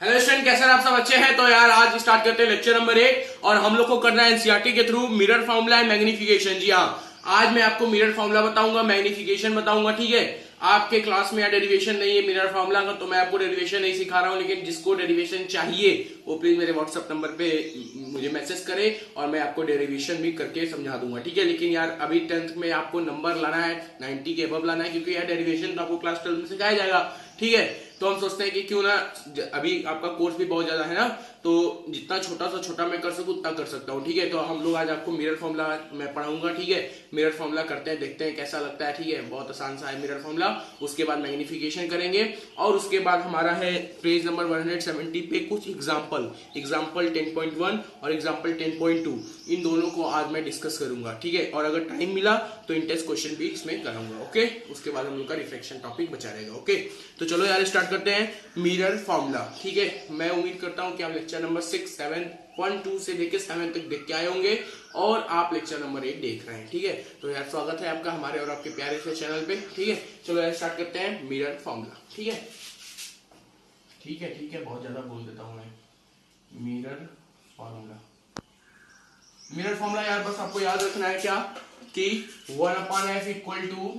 Hello student, कैसे हैं आप सब? अच्छे हैं? तो यार आज स्टार्ट करते हैं लेक्चर नंबर 8 और हम लोग को करना है एनसीईआरटी के through mirror formula and magnification. जी हाँ, आज मैं आपको मिरर फॉर्मूला बताऊंगा, मैग्निफिकेशन बताऊंगा। ठीक है, आपके क्लास में या डेरिवेशन नहीं है मिरर फॉर्मूला का, तो मैं आपको डेरिवेशन नहीं सिखा रहा हूं, लेकिन जिसको डेरिवेशन चाहिए वो प्लीज मेरे व्हाट्सएप नंबर पे मुझे मैसेज करे और मैं आपको डेरिवेशन भी करके समझा दूंगा। ठीक है, लेकिन यार अभी 10th में आपको नंबर लाना है, 90 के अबव लाना है, क्योंकि यार डेरिवेशन तो आपको क्लास 12 में सिखाया जाएगा। ठीक है, तो हम सोचते हैं कि क्यों ना, अभी आपका कोर्स भी बहुत ज्यादा है ना, तो जितना छोटा सा छोटा मैं कर सकूं उतना कर सकता हूं। ठीक है, तो हम लोग आज आपको मिरर फॉर्मूला मैं पढ़ाऊंगा। ठीक है, मिरर फॉर्मूला करते हैं, देखते हैं कैसा लगता है। ठीक है, बहुत आसान सा है मिरर फॉर्मूला। उसके बाद मैग्निफिकेशन करेंगे और उसके बाद हमारा है पेज नंबर 170 पे कुछ एग्जाम्पल 10.1 और एग्जाम्पल 10.2, इन दोनों को आज मैं डिस्कस करूंगा। ठीक है, और अगर टाइम मिला तो इंटेस्ट क्वेश्चन भी इसमें कराऊंगा। ओके, उसके बाद हम लोग का रिफ्लेक्शन टॉपिक बचा रहेगा। ओके, तो चलो यार स्टार्ट करते हैं मिरर फॉर्मूला। ठीक है, मैं उम्मीद करता हूं कि आप लेक्चर नंबर 6, 7, 1, 2 से लेकर 7 तक देख के आए होंगे और आप लेक्चर नंबर 8 देख रहे हैं। ठीक है, तो यार स्वागत है आपका हमारे और आपके प्यारे से चैनल पे। ठीक है, चलो यार स्टार्ट करते हैं मिरर फॉर्मूला। ठीक है, ठीक है, ठीक है, बहुत ज्यादा बोल देता हूं मैं। मिरर फॉर्मूला, मिरर फॉर्मूला यार बस आपको याद रखना है क्या, कि 1/f equal to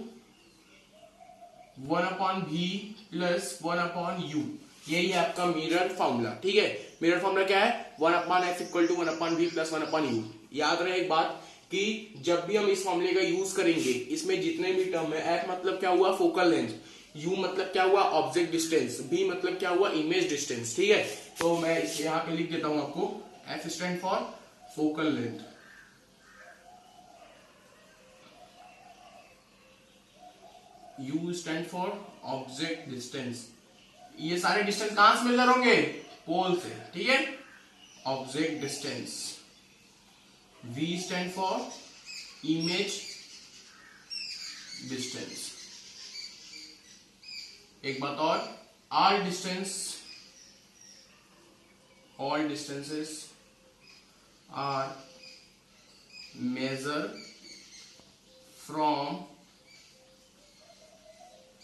1/v plus 1/u, यही है आपका मिरर फॉर्मूला। ठीक है, मिरर फॉर्मूला क्या है? 1/f equal to 1/v plus 1/u। याद रहे एक बात कि जब भी हम इस फॉर्मूले का यूज करेंगे, इसमें जितने भी टर्म है, f मतलब क्या हुआ? फोकल लेंथ, u मतलब क्या हुआ? ऑब्जेक्ट डिस्टेंस, v मतलब क्या हुआ? Image distance. ठीक है, तो मैं यहां पे लिख देता हूं आपको, f stand for focal length, u stand for object distance. ये सारे डिस्टेंस कहां से मेजर होंगे? पोल से। ठीक है, object distance. v stand for image distance. एक बात और, all distances are measured from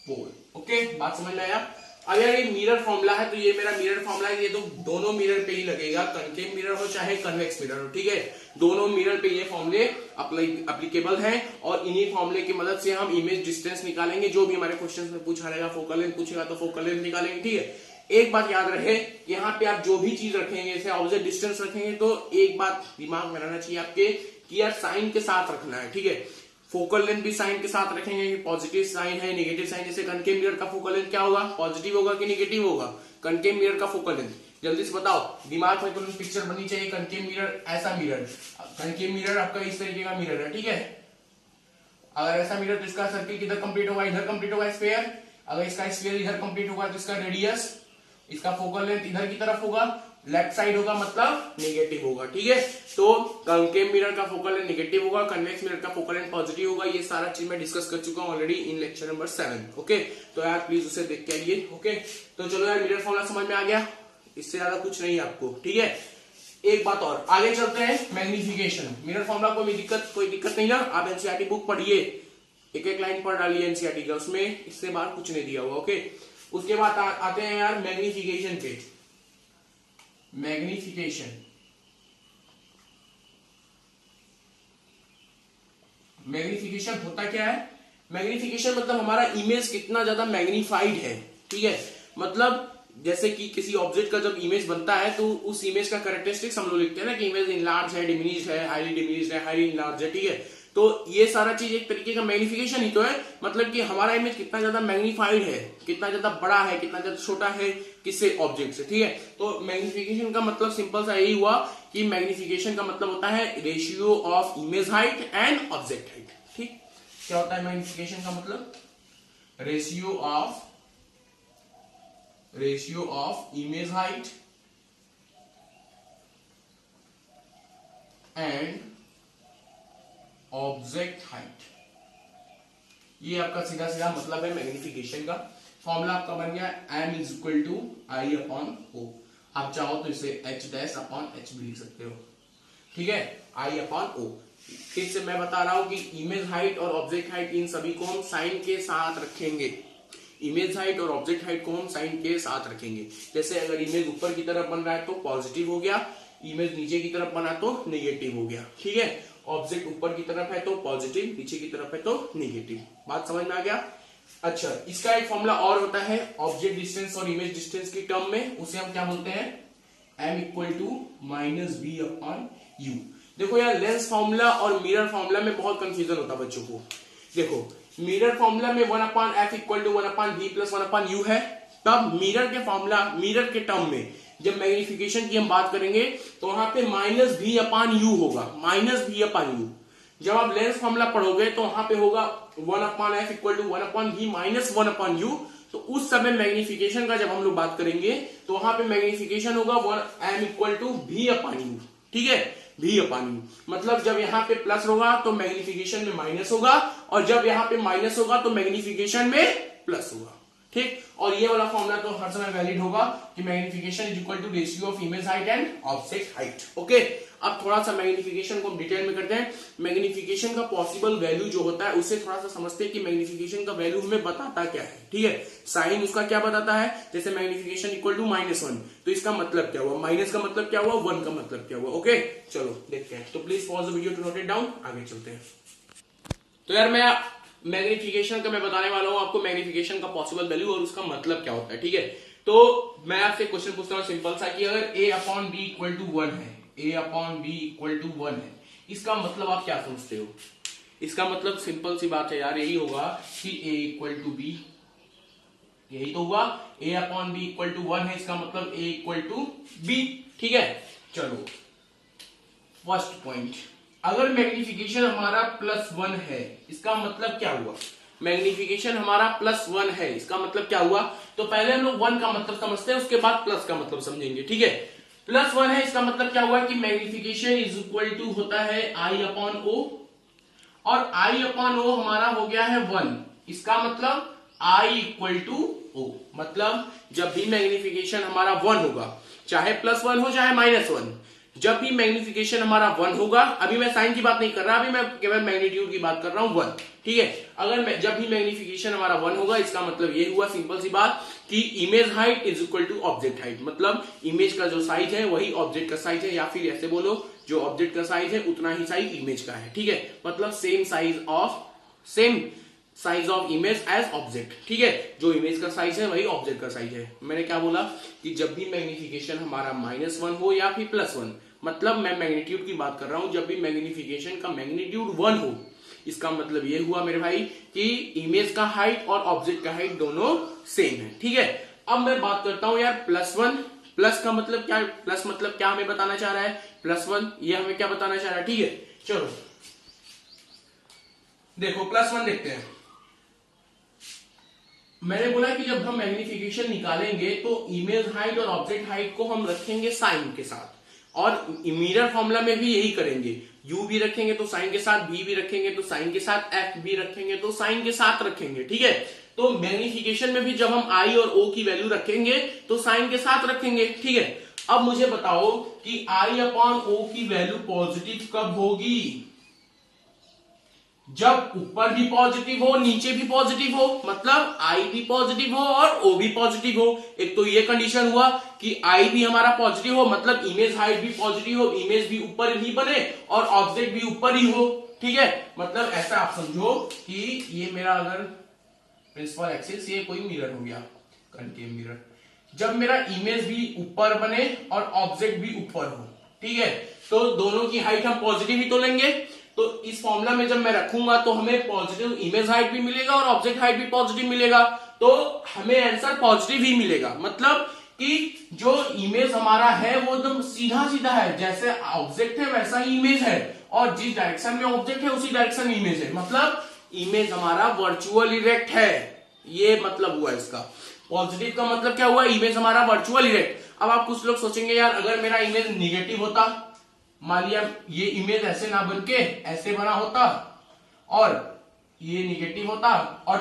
pole। Okay, बात समझ में आया? अब यार ये मिरर फॉर्मूला है, तो ये मेरा मिरर फॉर्मूला है, ये तो दोनों मिरर पे ही लगेगा, कनकेव मिरर हो चाहे कन्वेक्स मिरर हो। ठीक है, दोनों मिरर पे ये फॉर्मूले अप्लीकेबल हैं और इन्हीं फॉर्मूले की मदद से हम इमेज डिस्टेंस निकालेंगे। जो भी हमारे क्वेश्चन में पूछा रहेगा, फोकल लेंथ पूछेगा तो फोकल लेंथ निकालेंगे। ठीक है, एक बात याद रहे, यहाँ पे आप जो भी चीज रखेंगे, जैसे ऑब्जेक्ट डिस्टेंस रखेंगे, तो एक बात दिमाग में रहना चाहिए आपके कि यार साइन के साथ रखना है। ठीक है, फोकल लेंथ भी साइन के साथ रखेंगे, पॉजिटिव साइन है, नेगेटिव साइन। जैसे कनकेव मिरर का फोकल लेंथ क्या होगा? पॉजिटिव होगा कि नेगेटिव होगा? कनकेव मिरर का फोकल लेंथ जल्दी से बताओ, दिमाग में तुरंत पिक्चर बननी चाहिए। कनकेव मिरर, ऐसा मिरर, कनकेव मिरर आपका इस तरीके का मिरर है। ठीक है, अगर ऐसा मिरर तो इसका सर्किल किधर कंप्लीट होगा? इधर कंप्लीट होगा स्फीयर। अगर इसका स्फीयर इधर कंप्लीट होगा तो इसका रेडियस, इसका फोकल लेंथ इधर की तरफ होगा, लेफ्ट साइड होगा, मतलब नेगेटिव होगा। ठीक है, तो कनकेव मिरर का फोकल लेंथ नेगेटिव होगा, कन्वेक्स मिरर का फोकल लेंथ पॉजिटिव होगा। ये सारा चीज मैं डिस्कस कर चुका हूं already in lecture number 7। Okay, तो यार प्लीज उसे देख के आइए। ओके, तो चलो यार मिरर फॉर्मूला समझ में आ गया, इससे ज्यादा कुछ नहीं है आपको। ठीक है, एक बात और, आगे चलते हैं मैग्निफिकेशन। मिरर फॉर्मूला कोई दिक्कत नहीं ना, आप एनसीईआरटी बुक पढ़िए, एक एक लाइन पढ़ डालिए एनसीईआरटी का, उसमें इससे बाहर कुछ नहीं दिया हुआ। ओके, उसके बाद आते हैं यार मैग्निफिकेशन पे। मैग्निफिकेशन, मैग्निफिकेशन होता क्या है? मैग्निफिकेशन मतलब हमारा इमेज कितना ज्यादा मैग्निफाइड है। ठीक है, मतलब जैसे कि किसी ऑब्जेक्ट का जब इमेज बनता है तो उस इमेज का कैरेक्टरिस्टिक्स हम लोग लिखते हैं ना, कि इमेज इनलार्ज है, डिमिनिश्ड है, हाईली डिमिनिश्ड है, हाईली इनलार्ज है। ठीक है, तो ये सारा चीज एक तरीके का मैग्निफिकेशन ही तो है, मतलब कि हमारा इमेज कितना ज्यादा मैग्निफाइड है, कितना ज्यादा बड़ा है, कितना ज्यादा छोटा है किससे? ऑब्जेक्ट से। ठीक है, तो मैग्निफिकेशन का मतलब सिंपल सा यही हुआ कि मैग्निफिकेशन का मतलब होता है ratio of image height and object height. ठीक, क्या होता है मैग्निफिकेशन का मतलब? Ratio of image height and object height, ये आपका सीधा सीधा मतलब है मैग्निफिकेशन का। फॉर्मूला आपका बन गया m is equal to I upon O. आप चाहो तो इसे h डैश अपॉन h भी लिख सकते हो। ठीक है, आई अपॉन ओ। फिर से मैं बता रहा हूं कि इमेज हाइट और ऑब्जेक्ट हाइट इन सभी को हम साइन के साथ रखेंगे। इमेज हाइट और ऑब्जेक्ट हाइट को हम साइन के साथ रखेंगे। जैसे अगर इमेज ऊपर की तरफ बन रहा है तो पॉजिटिव हो गया, इमेज नीचे की तरफ बना तो नेगेटिव हो गया। ठीक है, ऑब्जेक्ट ऊपर की तरफ है तो पॉजिटिव, नीचे की तरफ है तो नेगेटिव। बात समझ में आ गया? अच्छा, इसका एक फॉर्मूला और होता है ऑब्जेक्ट डिस्टेंस और इमेज डिस्टेंस की टर्म में, उसे हम क्या बोलते हैं, m equal to minus B upon U. देखो यार, लेंस फॉर्मूला और मिरर फॉर्मूला में बहुत कंफ्यूजन होता है बच्चों को। देखो, मिरर फॉर्मूला में 1 upon F equal to 1 upon B plus 1 upon U है। तब मिरर के फॉर्मूला, मिरर के टर्म में जब मैग्निफिकेशन की हम बात करेंगे तो वहां पे माइनस भी अपॉन यू होगा, माइनस भी अपॉन यू। जब आप लेंस फॉर्मूला पढ़ोगे तो वहां पे होगा 1 upon F equal to 1 upon B minus 1 upon U. तो उस समय मैग्निफिकेशन का जब हम लोग बात करेंगे तो वहां पे मैग्निफिकेशन होगा 1 m इक्वल टू भी अपॉन यू। ठीक है, भी अपॉन यू मतलब जब यहाँ पे प्लस होगा तो मैग्निफिकेशन में माइनस होगा, और जब यहाँ पे माइनस होगा तो मैग्निफिकेशन में प्लस होगा। ठीक, और ये वाला फॉर्मूला तो हर समय वैलिड होगा कि magnification is equal to ratio of image height and object height. Okay, अब थोड़ा सा मैग्निफिकेशन को हम डिटेल में करते हैं। मैग्निफिकेशन का पॉसिबल वैल्यू जो होता है उसे थोड़ा सा समझते हैं कि मैग्निफिकेशन का वैल्यू हमें बताता क्या है। ठीक है, साइन उसका क्या बताता है, जैसे मैग्निफिकेशन इक्वल टू -1, तो इसका मतलब क्या हुआ, माइनस का मतलब क्या हुआ, 1 का मतलब क्या हुआ। ओके, चलो देखते हैं। तो please pause the video to note it down, आगे चलते हैं। तो यार मैं मैग्निफिकेशन का मैं बताने वाला हूं आपको, मैग्निफिकेशन का पॉसिबल वैल्यू और उसका मतलब क्या होता है। ठीक है, तो मैं आपसे क्वेश्चन पूछता हूं सिंपल सा कि अगर a upon B equal to 1 है, a upon B equal to 1 है, इसका मतलब आप क्या समझते हो? इसका मतलब सिंपल सी बात है यार, यही होगा कि a इक्वल टू बी, यही तो हुआ, a upon B equal to 1 है, इसका मतलब a इक्वल टू बी। ठीक है, चलो फर्स्ट पॉइंट, अगर मैग्निफिकेशन हमारा +1 है इसका मतलब क्या हुआ, मैग्निफिकेशन हमारा +1 है इसका मतलब क्या हुआ। तो पहले हम लोग 1 का मतलब समझते हैं, उसके बाद प्लस का मतलब समझेंगे। ठीक है, +1 है इसका मतलब क्या हुआ कि मैग्निफिकेशन इज इक्वल टू होता है I अपॉन O, और I अपॉन O हमारा हो गया है 1, इसका मतलब I इक्वल टू O। मतलब जब भी मैग्निफिकेशन हमारा 1 होगा, चाहे +1 हो चाहे -1, जब भी मैग्निफिकेशन हमारा 1 होगा, अभी मैं साइन की बात नहीं कर रहा, अभी मैं केवल मैग्नीट्यूड की बात कर रहा हूं 1। ठीक है, अगर जब भी मैग्निफिकेशन हमारा 1 होगा, इसका मतलब ये हुआ सिंपल सी बात कि image height is equal to object height. मतलब इमेज का जो साइज है वही ऑब्जेक्ट का साइज है, या फिर ऐसे बोलो जो ऑब्जेक्ट का साइज है उतना ही साइज इमेज का है। ठीक है, मतलब same size of image as object. ठीक है, जो इमेज का साइज है वही ऑब्जेक्ट का साइज है। मैंने क्या बोला कि जब भी मैग्निफिकेशन हमारा -1 हो या फिर +1, मतलब मैं मैग्नीट्यूड की बात कर रहा हूं, जब भी मैग्निफिकेशन का मैग्नीट्यूड 1 हो, इसका मतलब ये हुआ मेरे भाई कि इमेज का हाइट और ऑब्जेक्ट का हाइट दोनों सेम है। ठीक है, अब मैं बात करता हूं यार +1, प्लस का मतलब क्या, प्लस मतलब क्या हमें बताना चाह रहा है, +1 ये हमें क्या बताना चाह रहा है। ठीक है, चलो देखो +1 देखते हैं। मैंने बोला कि जब हम मैग्निफिकेशन निकालेंगे तो इमेज हाइट और ऑब्जेक्ट हाइट को हम रखेंगे साइन के साथ, और मिरर फॉर्मूला में भी यही करेंगे, u भी रखेंगे तो साइन के साथ, v भी रखेंगे तो साइन के साथ, f भी रखेंगे तो साइन के साथ रखेंगे। ठीक है, तो मैग्निफिकेशन में भी जब हम i और o की वैल्यू रखेंगे तो साइन के साथ रखेंगे। ठीक है, अब मुझे बताओ कि i अपॉन o की वैल्यू पॉजिटिव कब होगी, जब ऊपर भी पॉजिटिव हो नीचे भी पॉजिटिव हो, मतलब I भी पॉजिटिव हो और O भी पॉजिटिव हो। एक तो ये कंडीशन हुआ कि I भी हमारा पॉजिटिव हो, मतलब इमेज हाइट भी पॉजिटिव हो, इमेज भी ऊपर ही बने और ऑब्जेक्ट भी ऊपर ही हो। ठीक है, मतलब ऐसा आप समझो कि ये मेरा अगर प्रिंसिपल एक्सिस, ये कोई मिरर हो गया, कनकेव मिरर, जब मेरा इमेज भी ऊपर बने और ऑब्जेक्ट भी ऊपर हो, ठीक है, तो दोनों की हाइट हम पॉजिटिव ही तो लेंगे। तो इस फॉर्मूला में जब मैं रखूंगा तो हमें पॉजिटिव इमेज हाइट भी मिलेगा और ऑब्जेक्ट हाइट भी पॉजिटिव मिलेगा, तो हमें आंसर पॉजिटिव ही मिलेगा। मतलब कि जो इमेज हमारा है वो एकदम सीधा सीधा है, जैसे ऑब्जेक्ट है वैसा ही इमेज है, और जिस डायरेक्शन में ऑब्जेक्ट है उसी डायरेक्शन में इमेज है, मतलब इमेज हमारा वर्चुअल इरेक्ट है। ये मतलब हुआ इसका। पॉजिटिव का मतलब क्या हुआ, इमेज हमारा वर्चुअल इरेक्ट। अब आप कुछ लोग सोचेंगे यार अगर मेरा इमेज निगेटिव होता, मान लिया ये इमेज ऐसे ना बन के ऐसे बना होता और ये निगेटिव होता और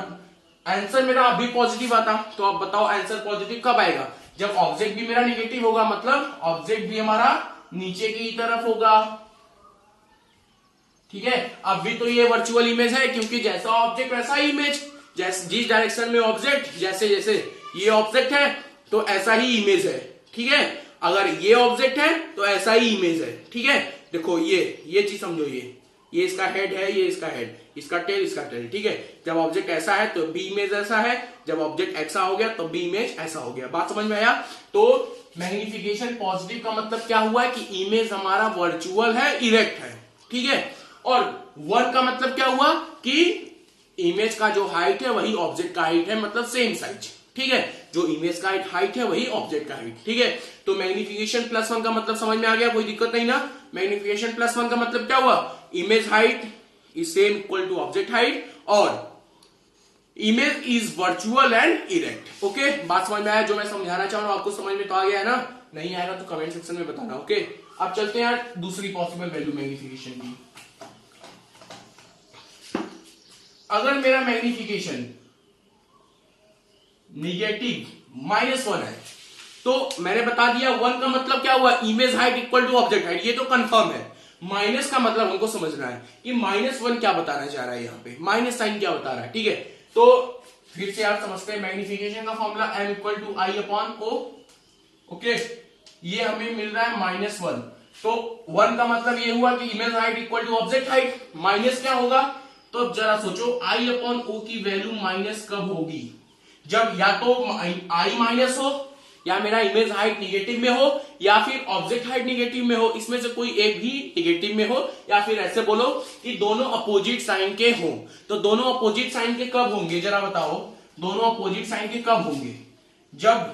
आंसर मेरा अभी पॉजिटिव आता, तो अब बताओ आंसर पॉजिटिव कब आएगा, जब ऑब्जेक्ट भी मेरा निगेटिव होगा, मतलब ऑब्जेक्ट भी हमारा नीचे की तरफ होगा। ठीक है, अब भी तो ये वर्चुअल इमेज है क्योंकि जैसा ऑब्जेक्ट वैसा ही इमेज, जैसे जिस डायरेक्शन में ऑब्जेक्ट, जैसे जैसे ये ऑब्जेक्ट है तो ऐसा ही इमेज है, ठीक है। अगर ये ऑब्जेक्ट है तो ऐसा ही इमेज है, ठीक है। देखो ये चीज समझो, ये इसका हेड है, ये इसका हेड, इसका टेल, इसका टेल, ठीक है। जब ऑब्जेक्ट ऐसा है तो बी इमेज ऐसा है, जब ऑब्जेक्ट ऐसा हो गया तो बी इमेज ऐसा हो गया। बात समझ में आया? तो मैग्निफिकेशन पॉजिटिव का मतलब क्या हुआ है कि इमेज हमारा वर्चुअल है, इरेक्ट है, ठीक है। और वर्क का मतलब क्या हुआ कि इमेज का जो हाइट है वही ऑब्जेक्ट का हाइट है, मतलब सेम साइज, ठीक है। जो इमेज का हाइट है वही ऑब्जेक्ट का हाइट, ठीक है। तो मैग्निफिकेशन +1 का मतलब समझ में आ गया, कोई दिक्कत नहीं ना। मैग्निफिकेशन +1 का मतलब क्या हुआ, image height is same equal to object height और image is virtual and erect. Okay, बात समझ में आया? जो मैं समझाना चाह रहा हूं आपको समझ में तो आ गया है ना? नहीं आएगा तो कमेंट सेक्शन में बताना। ओके, अब चलते हैं दूसरी पॉसिबल वैल्यू मैग्निफिकेशन की। अगर मेरा मैग्निफिकेशन नेगेटिव -1 है तो मैंने बता दिया 1 का मतलब क्या हुआ, image height equal to object height, ये तो कंफर्म है। माइनस का मतलब हमको समझना है कि -1 क्या बताना चाह रहा है, यहाँ पे माइनस साइन क्या बता रहा है, ठीक है। तो फिर से आप समझते हैं मैग्निफिकेशन का फॉर्मूला m = I/O। ओके, ये हमें मिल रहा है -1, तो 1 का मतलब ये हुआ कि image height equal to object height. Minus क्या होगा, तो अब जरा सोचो I/O की वैल्यू माइनस कब होगी, जब या तो I माइनस हो, या मेरा इमेज हाइट निगेटिव में हो, या फिर ऑब्जेक्ट हाइट निगेटिव में हो, इसमें से कोई एक भी निगेटिव में हो, या फिर ऐसे बोलो कि दोनों अपोजिट साइन के हो। तो दोनों अपोजिट साइन के कब होंगे, जरा बताओ, दोनों अपोजिट साइन के कब होंगे, जब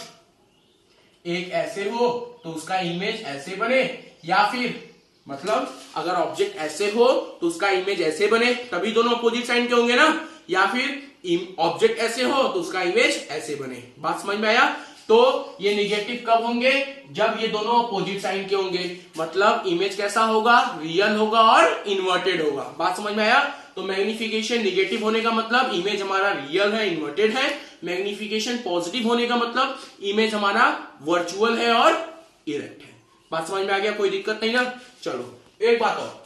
एक ऐसे हो तो उसका इमेज ऐसे बने, या फिर मतलब अगर ऑब्जेक्ट ऐसे हो तो उसका इमेज ऐसे बने, तभी दोनों अपोजिट साइन के होंगे ना। या फिर ऑब्जेक्ट ऐसे हो तो उसका इमेज ऐसे बने। बात समझ में आया? तो ये निगेटिव कब होंगे, जब ये दोनों अपोजिट साइन के होंगे, मतलब इमेज कैसा होगा, रियल होगा और इन्वर्टेड होगा। बात समझ में आया? तो मैग्निफिकेशन निगेटिव होने का मतलब इमेज हमारा रियल है, इन्वर्टेड है। मैग्निफिकेशन पॉजिटिव होने का मतलब इमेज हमारा वर्चुअल है और इरेक्ट है। बात समझ में आ गया, कोई दिक्कत नहीं ना? चलो एक बात और,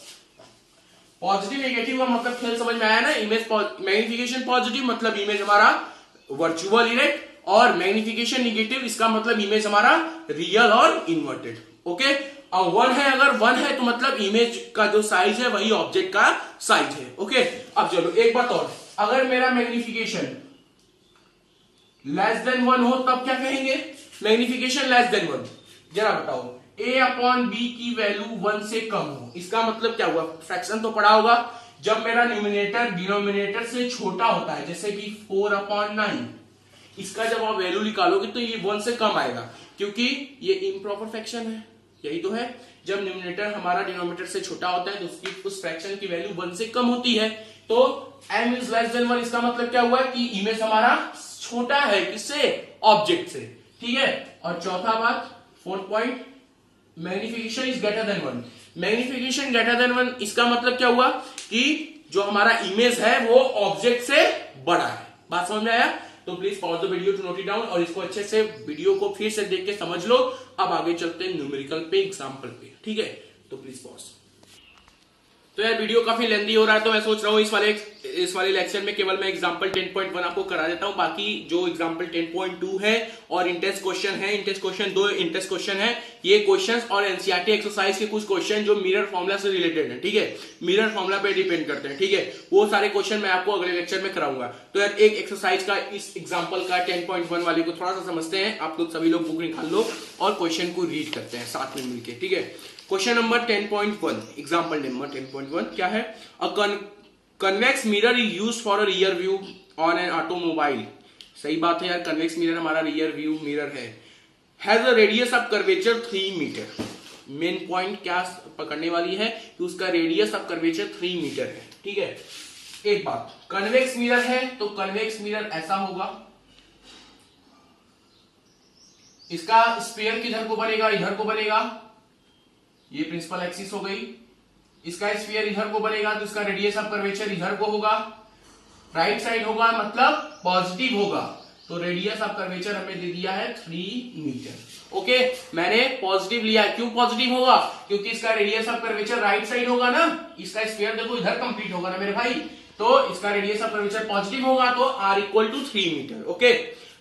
पॉजिटिव नेगेटिव का मतलब खेल समझ में आया ना। इमेज मैग्निफिकेशन पॉजिटिव मतलब इमेज हमारा वर्चुअल इरेक्ट, और मैग्निफिकेशन निगेटिव इसका मतलब इमेज हमारा रियल और इन्वर्टेड। ओके, और 1 है, अगर 1 है तो मतलब इमेज का जो साइज है वही ऑब्जेक्ट का साइज है। ओके, अब चलो एक बात और, अगर मेरा मैग्निफिकेशन <<1 हो तब क्या कहेंगे, मैग्निफिकेशन <1, जरा बताओ, A/B की वैल्यू 1 से कम हो, इसका मतलब क्या हुआ, फ्रैक्शन तो पढ़ा होगा, जब मेरा न्यूमिनेटर डिनोमिनेटर से छोटा होता है, जैसे कि 4/9, इसका जब आप वैल्यू निकालोगे तो ये 1 से कम आएगा, क्योंकि ये इम्प्रॉपर फ्रैक्शन है, यही तो है। जब न्यूमिनेटर हमारा डिनोमिनेटर से छोटा होता है तो उसकी उस फ्रैक्शन की वैल्यू 1 से कम होती है। तो m इज <1, इसका मतलब क्या हुआ कि इमेज हमारा छोटा है, किससे, ऑब्जेक्ट से, ठीक है। और चौथा बात, 4th point, magnification is >1। Magnification >1 इसका मतलब क्या हुआ कि जो हमारा इमेज है वो ऑब्जेक्ट से बड़ा है। बात समझ में आया? तो please pause the video to note it down, और इसको अच्छे से वीडियो को फिर से देख के समझ लो। अब आगे चलते हैं न्यूमेरिकल पे, एग्जांपल पे, ठीक है। तो प्लीज पॉज। तो यार वीडियो काफी लेंदी हो रहा है, तो मैं सोच रहा हूँ इस वाले लेक्चर में केवल मैं एग्जांपल 10.1 आपको करा देता हूँ। बाकी जो एग्जांपल 10.2 है और इंटेंस क्वेश्चन है, इंटेंस क्वेश्चन 2 इंटेंस क्वेश्चन है, ये क्वेश्चंस और एनसीईआरटी एक्सरसाइज के कुछ क्वेश्चन जो मिरर फॉर्मूला से रिलेटेड है, ठीक है, मिरर फॉर्मूला पे डिपेंड करते हैं, ठीक है, वो सारे क्वेश्चन मैं आपको अगले लेक्चर में कराऊंगा। तो यार एक एक्सरसाइज का, इस एग्जाम्पल का 10.1 वाले को थोड़ा सा समझते हैं। आप लोग सभी लोग बुक निकाल लो और क्वेश्चन को रीड करते हैं साथ में मिलकर, ठीक है। क्वेश्चन नंबर 10.1, एग्जाम्पल नंबर 10.1 क्या है, a convex mirror is used for a rear view on an automobile. सही बात है यार, कन्वेक्स मिरर हमारा रियर व्यू मिरर है। Has a radius of curvature 3 metre. Main point क्या पकड़ने वाली है कि उसका रेडियस ऑफ कर्वेचर 3 मीटर है, ठीक है। एक बात, कन्वेक्स मिरर है तो कन्वेक्स मिरर ऐसा होगा, इसका स्फीयर किधर को बनेगा, इधर को बनेगा, ये प्रिंसिपल एक्सिस हो गई। इसका स्फीयर इधर को बनेगा तो इसका रेडियस ऑफ कर्वेचर इधर को होगा, राइट साइड होगा, मतलब पॉजिटिव होगा, तो रेडियस ऑफ कर्वेचर हमें दे दिया है 3 मीटर। ओके, मैंने पॉजिटिव लिया, क्यों पॉजिटिव होगा, क्योंकि इसका radius of curvature right side होगा ना, इसका स्फीयर देखो इधर कंप्लीट होगा ना मेरे भाई, तो इसका रेडियस ऑफ कर्वेचर पॉजिटिव होगा, तो r equal to 3 metre. Okay,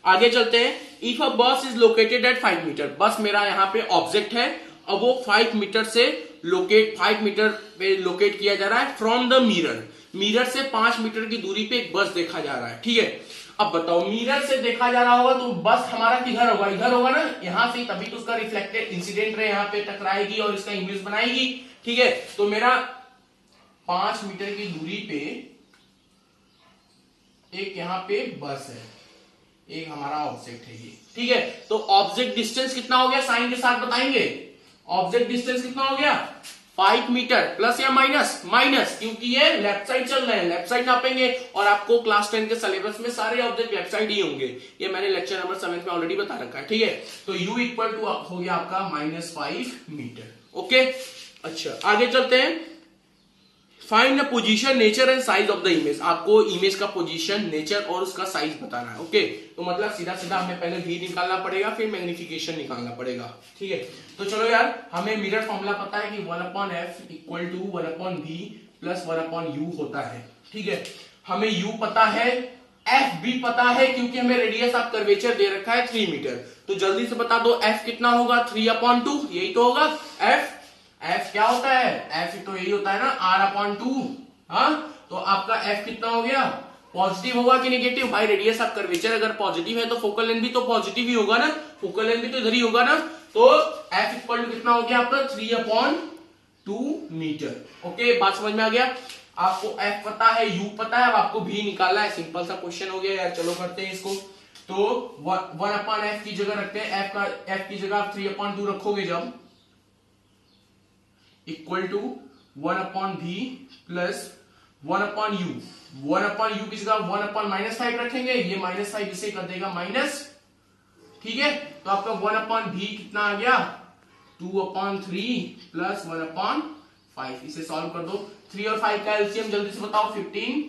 आगे चलते हैं। इफ अ बस इज लोकेटेड एट 5 मीटर, बस मेरा यहाँ पे ऑब्जेक्ट है, अब वो 5 मीटर से 5 मीटर पे लोकेट किया जा रहा है फ्रॉम द मिरर, मिरर से 5 मीटर की दूरी पे एक बस देखा जा रहा है। ठीक है, अब बताओ मिरर से देखा जा रहा होगा तो बस हमारा किधर होगा, इधर होगा ना, यहां से, तभी तो उसका रिफ्लेक्टेड इंसिडेंट रे यहाँ पे टकराएगी और इसका इमेज बनाएगी। ठीक है, तो मेरा 5 मीटर की दूरी पे एक यहाँ पे बस है, एक हमारा ऑब्जेक्ट है ये। ठीक है, तो ऑब्जेक्ट डिस्टेंस कितना हो गया, साइन के साथ बताएंगे। ऑब्जेक्ट डिस्टेंस कितना हो गया, 5 मीटर, प्लस या माइनस, माइनस, क्योंकि ये लेफ्ट साइड चल रहे हैं, लेफ्ट साइड नापेंगे, और आपको क्लास 10 के सिलेबस में सारे ऑब्जेक्ट लेफ्ट साइड ही होंगे, ये मैंने लेक्चर नंबर 7 में ऑलरेडी बता रखा है। ठीक है, तो u इक्वल टू हो गया आपका -5 मीटर। ओके, अच्छा आगे चलते हैं। Find the position, nature and size of the image, आपको इमेज का पोजीशन, नेचर और उसका साइज बताना है। ओके, तो मतलब सीधा सीधा हमें पहले v निकालना पड़ेगा, फिर मैग्निफिकेशन निकालना पड़ेगा। ठीक है, तो चलो यार, हमें मिरर फॉर्मूला पता है कि 1/f equal to 1/v plus 1/u होता है। ठीक है, हमें u पता है, f भी पता है, क्योंकि हमें रेडियस ऑफ कर्वेचर दे रखा है 3 मीटर। तो जल्दी से बता दो f कितना होगा, 3/2, यही तो होगा। f क्या होता है, f तो यही होता है ना, r/2। हाँ, तो आपका f कितना हो गया, पॉजिटिव होगा कि नेगेटिव, भाई रेडियस ऑफ कर्वेचर अगर पॉजिटिव है तो फोकल लेंथ भी तो पॉजिटिव ही होगा ना, फोकल लेंथ भी तो इधर ही होगा ना, तो f इक्वल टू कितना हो गया आपका 3/2 मीटर। ओके, बात समझ में आ गया, आपको f पता है, u पता है, अब आपको v निकालना है। सिंपल सा क्वेश्चन हो गया यार, चलो करते हैं इसको। तो 1/f की जगह रखते हैं, f की जगह आप 3/2 रखोगे जब, equal to 1/v plus 1/u, 1/u की जगह 1/-5 रखेंगे, ये -5 इसे कर देगा माइनस। ठीक है, तो आपका 1/v कितना आ गया, 2/3 प्लस 1/5, इसे सॉल्व कर दो। 3 और 5 का एलसीएम जल्दी से बताओ, 15,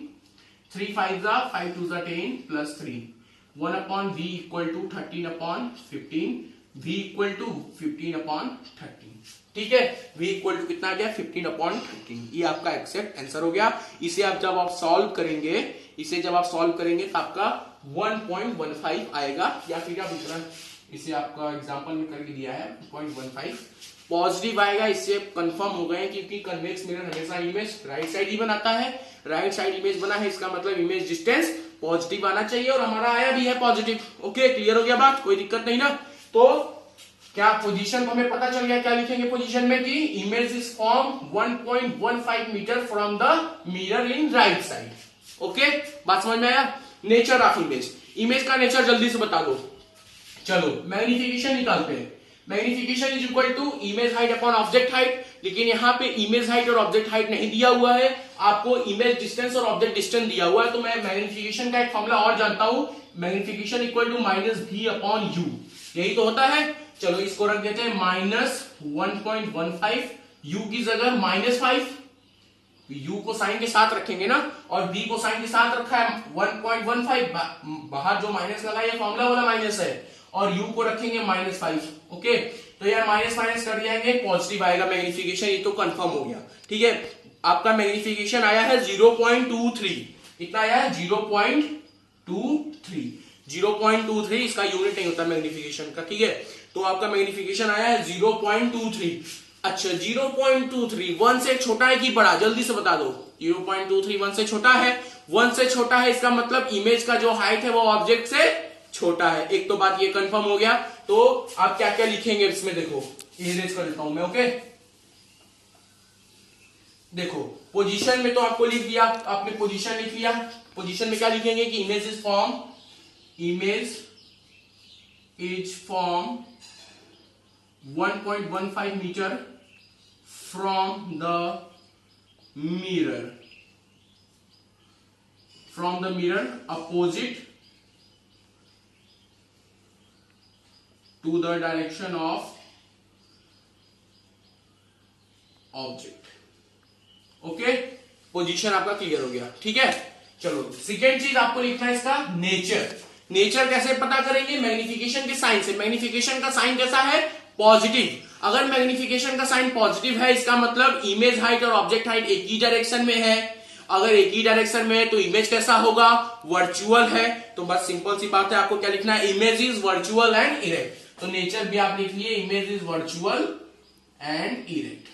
3 5 5 2 10 plus 3, 1/v equal to 13/15, v equal to 15/13। ठीक है, v इक्वल टू कितना आ गया, 15/13, ये आपका एक्सेप्ट आंसर हो गया। इसे आप जब आप सॉल्व करेंगे, तो आपका 1.15 आएगा, या फिर आप इतना, इसे आपका एग्जांपल में करके दिया है 0.15 पॉजिटिव आएगा। इससे कंफर्म हो गए, क्योंकि कन्वेक्स मिरर हमेशा इमेज राइट साइड ही बनाता है, राइट साइड इमेज बना है, इसका मतलब इमेज डिस्टेंस पॉजिटिव आना चाहिए, और हमारा आया भी है पॉजिटिव। ओके, क्लियर हो गया बात, कोई दिक्कत नहीं ना। तो क्या पोजीशन को हमें पता चल गया, क्या लिखेंगे पोजीशन में कि image is from 1.15 metre from the mirror in right side. Okay, बात समझ में आया। नेचर ऑफ इमेज, इमेज का नेचर जल्दी से बता दो। चलो मैग्निफिकेशन निकालते हैं। Magnification is equal to image height upon object height, लेकिन यहाँ पे इमेज हाइट और ऑब्जेक्ट हाइट नहीं दिया हुआ है, आपको इमेज डिस्टेंस और ऑब्जेक्ट डिस्टेंस दिया हुआ है। तो मैं मैग्निफिकेशन का एक फॉर्मूला और जानता हूं, मैग्निफिकेशन इक्वल टू -v/u, यही तो होता है। चलो इसको रख देते हैं -1.15, u की जगह -5, u को साइन के साथ रखेंगे ना, और v को साइन के साथ रखा है 1.15, बाहर जो माइनस लगा ये फॉर्मूला वाला माइनस है, और u को रखेंगे -5। ओके, तो यार माइनस कर जाएंगे, पॉजिटिव आएगा मैग्निफिकेशन, ये तो कंफर्म हो गया। ठीक है, आपका मैग्निफिकेशन आया है 0.23, कितना आया है 0.23, 0.23 इसका यूनिट नहीं होता मैग्निफिकेशन का। ठीक है, तो आपका मैग्निफिकेशन आया है 0.23। अच्छा 0.23 1 से छोटा है कि बड़ा, जल्दी से बता दो। 0.23 1 से छोटा है, 1 से छोटा है, इसका मतलब इमेज का जो हाइट है वो ऑब्जेक्ट से छोटा है। एक तो बात ये कंफर्म हो गया। तो आप क्या क्या लिखेंगे इसमें, देखो इरेज कर देता हूं मैं। ओके, देखो पोजीशन में तो आपको लिख दिया, आपने पोजीशन लिख लिया। पोजीशन में क्या लिखेंगे कि image is from 1.15 metre from the mirror opposite to the direction of object. Okay, position आपका क्लियर हो गया। ठीक है, चलो सेकेंड चीज आपको लिखना है इसका नेचर। नेचर कैसे पता करेंगे, मैग्निफिकेशन के साइन से। मैग्निफिकेशन का साइन कैसा है, पॉजिटिव। अगर मैग्निफिकेशन का साइन पॉजिटिव है, इसका मतलब इमेज हाइट और ऑब्जेक्ट हाइट एक ही डायरेक्शन में है, अगर एक ही डायरेक्शन में है तो इमेज कैसा होगा, वर्चुअल है। तो बस सिंपल सी बात है, आपको क्या लिखना है, image is virtual and erect. तो नेचर भी आप लिख लिए, image is virtual and erect.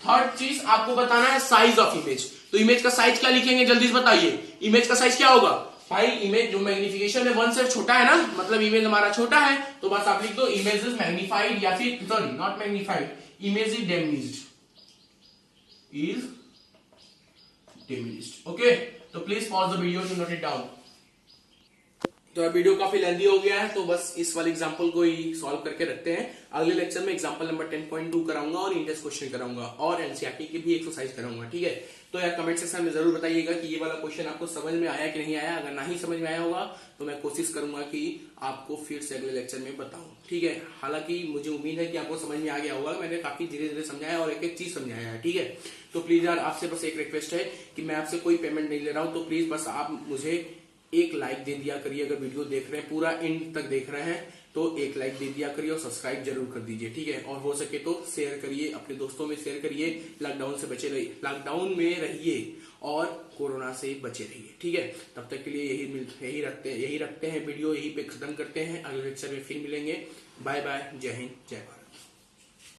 Third चीज आपको बताना है साइज ऑफ इमेज। तो इमेज का साइज क्या लिखेंगे, जल्दी से बताइए। इमेज का साइज क्या होगा भाई, इमेज जो मैग्निफिकेशन है 1 से छोटा है ना, मतलब इमेज हमारा छोटा है, तो बस आप लिख दो इमेज इज मैग्निफाइड, या फिर sorry not magnified, image is diminished. Okay, तो please pause the video to note it down. तो अब वीडियो काफी लेंदी हो गया है, तो बस इस वाले एग्जांपल को ही सॉल्व करके रखते हैं। अगले लेक्चर में एग्जांपल नंबर 10.2 कराऊंगा और इंडेक्स क्वेश्चन कराऊंगा और एनसीईआरटी की भी एक्सरसाइज कराऊंगा, ठीक है। तो यार कमेंट सेक्शन में जरूर बताइएगा कि ये वाला क्वेश्चन आपको समझ में आया कि नहीं आया। अगर नहीं समझ में आया होगा तो मैं कोशिश करूंगा कि आपको फिर से अगले लेक्चर में बताऊं, ठीक है। हालांकि मुझे उम्मीद है कि आपको समझ में आ गया होगा, मैंने काफी धीरे धीरे समझाया और एक एक चीज समझाया है, ठीक है। तो प्लीज यार आपसे बस एक रिक्वेस्ट है कि मैं आपसे कोई पेमेंट नहीं ले रहा हूं, तो प्लीज बस आप मुझे एक लाइक दे दिया करिए। अगर वीडियो देख रहे हैं, पूरा एंड तक देख रहे हैं, तो एक लाइक दे दिया करिए और सब्सक्राइब जरूर कर दीजिए, ठीक है। और हो सके तो शेयर करिए, अपने दोस्तों में शेयर करिए। लॉकडाउन से बचे रहिए, लॉकडाउन में रहिए और कोरोना से बचे रहिए, ठीक है। तब तक के लिए यही रखते हैं वीडियो, यही पे खत्म करते हैं। अगले लेक्चर में फिर मिलेंगे। बाय बाय, जय हिंद, जय भारत।